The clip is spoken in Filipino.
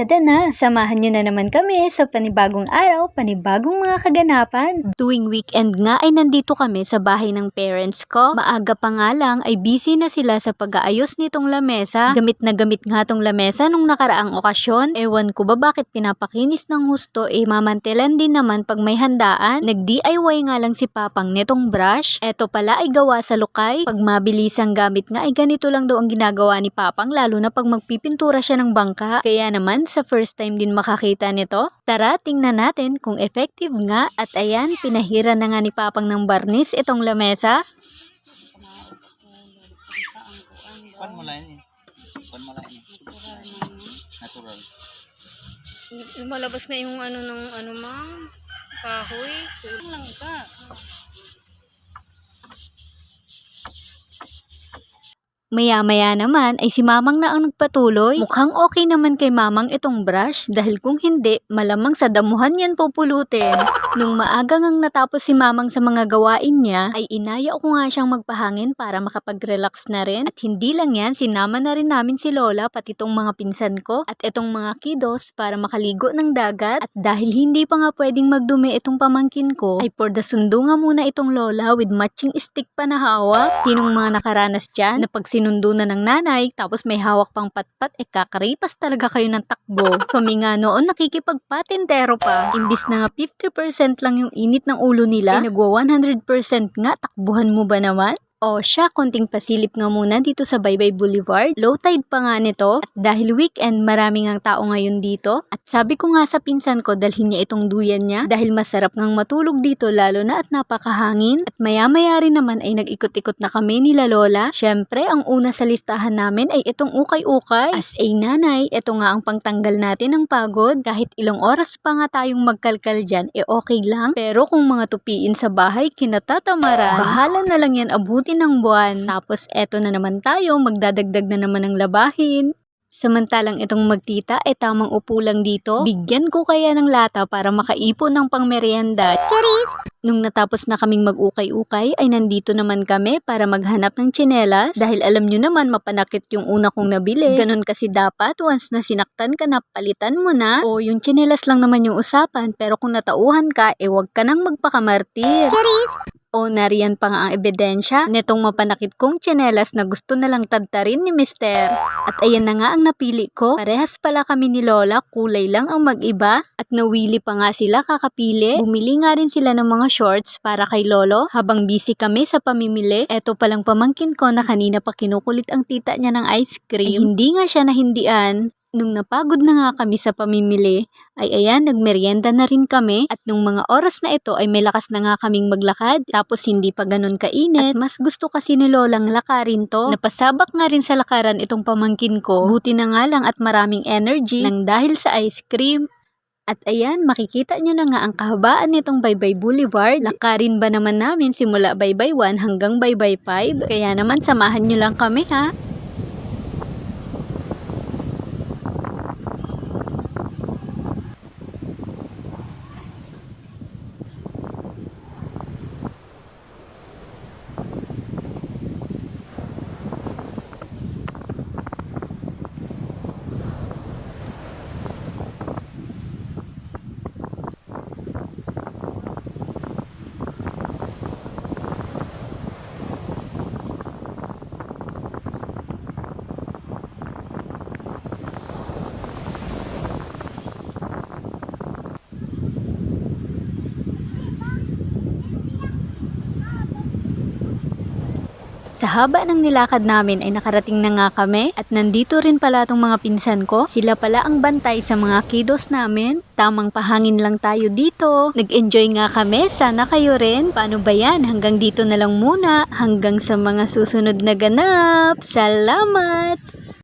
Barkada na! Samahan nyo na naman kami sa panibagong araw, panibagong mga kaganapan. Tuwing weekend nga ay nandito kami sa bahay ng parents ko. Maaga pa nga lang ay busy na sila sa pag-aayos nitong lamesa. Gamit na gamit nga tong lamesa nung nakaraang okasyon. Ewan ko ba bakit pinapakinis ng husto, mamantilan din naman pag may handaan. Nag-DIY nga lang si Papang nitong brush. Eto pala ay gawa sa Lokay. Pag mabilisang gamit nga ay ganito lang daw ang ginagawa ni Papang, lalo na pag magpipintura siya ng bangka. Kaya naman sa first time din makakita nito. Tara, tingnan natin kung effective nga. At ayan, pinahira na nga ni Papang ng barnis itong lamesa. Kuan mo lang eh. Kuan mo lang eh. Natural. Lumalabas na yung mang kahoy. Lang ka. Maya-maya naman ay si Mamang na ang nagpatuloy. Mukhang okay naman kay Mamang itong brush dahil kung hindi, malamang sa damuhan yan pupulutin. Nung maaga ngang natapos si Mamang sa mga gawain niya, ay inaya ko nga siyang magpahangin para makapag-relax na rin. At hindi lang yan, sinama na rin namin si Lola pati itong mga pinsan ko at itong mga kiddos para makaligo ng dagat. At dahil hindi pa nga pwedeng magdumi itong pamangkin ko, ay for the sundo nga muna itong Lola with matching stick pa na hawak. Sinong mga nakaranas dyan na pag sinundo na ng nanay, tapos may hawak pang patpat, kakaripas talaga kayo ng takbo. Kami nga noon nakikipagpatintero pa. Imbis na nga 50% lang yung init ng ulo nila, ay nagwa 100% nga, takbuhan mo ba naman? O siya, konting pasilip nga muna dito sa Baybay Boulevard. Low tide pa nga nito. At dahil weekend, maraming ang tao ngayon dito. At sabi ko nga sa pinsan ko, dalhin niya itong duyan niya. Dahil masarap ngang matulog dito, lalo na at napakahangin. At maya-maya rin naman ay nag-ikot-ikot na kami nila Lola. Syempre, ang una sa listahan namin ay itong ukay-ukay. As a nanay, ito nga ang pangtanggal natin ng pagod. Kahit ilang oras pa nga tayong magkalkal dyan, okay lang. Pero kung mga tupiin sa bahay, kinatatamaran. Bahala na lang yan abutin ng buwan. Tapos eto na naman tayo, magdadagdag na naman ng labahin. Samantalang itong magtita ay tamang upo lang dito. Bigyan ko kaya ng lata para makaipon ng pangmeryenda. Charis! Nung natapos na kaming mag-ukay-ukay ay nandito naman kami para maghanap ng tsinelas. Dahil alam nyo naman mapanakit yung una kong nabili. Ganun kasi dapat, once na sinaktan ka na, palitan mo na. O yung tsinelas lang naman yung usapan, pero kung natauhan ka, wag ka nang magpakamartir. Charis! O nariyan pa nga ang ebidensya netong mapanakit kong tsinelas na gusto na lang tadtarin ni Mister. At ayan na nga ang napili ko. Parehas pala kami ni Lola, kulay lang ang mag-iba. At nawili pa nga sila kakapili. Bumili nga rin sila ng mga shorts para kay Lolo. Habang busy kami sa pamimili, eto palang pamangkin ko na kanina pa kinukulit ang tita niya ng ice cream. Ay hindi nga siya nahindian. Nung napagod na nga kami sa pamimili, ay ayan, nagmeryenda na rin kami. At nung mga oras na ito ay may lakas na nga kaming maglakad. Tapos hindi pa ganun kainit. At mas gusto kasi ni Lolang lakarin to. Napasabak nga rin sa lakaran itong pamangkin ko. Buti na nga lang at maraming energy nang dahil sa ice cream. At ayan, makikita nyo na nga ang kahabaan nitong Baybay Boulevard. Lakarin ba naman namin simula Baybay 1 hanggang Baybay 5? Kaya naman samahan nyo lang kami ha. Sa haba ng nilakad namin ay nakarating na nga kami at nandito rin pala itong mga pinsan ko. Sila pala ang bantay sa mga kiddos namin. Tamang pahangin lang tayo dito. Nag-enjoy nga kami. Sana kayo rin. Paano ba yan? Hanggang dito na lang muna. Hanggang sa mga susunod na ganap. Salamat!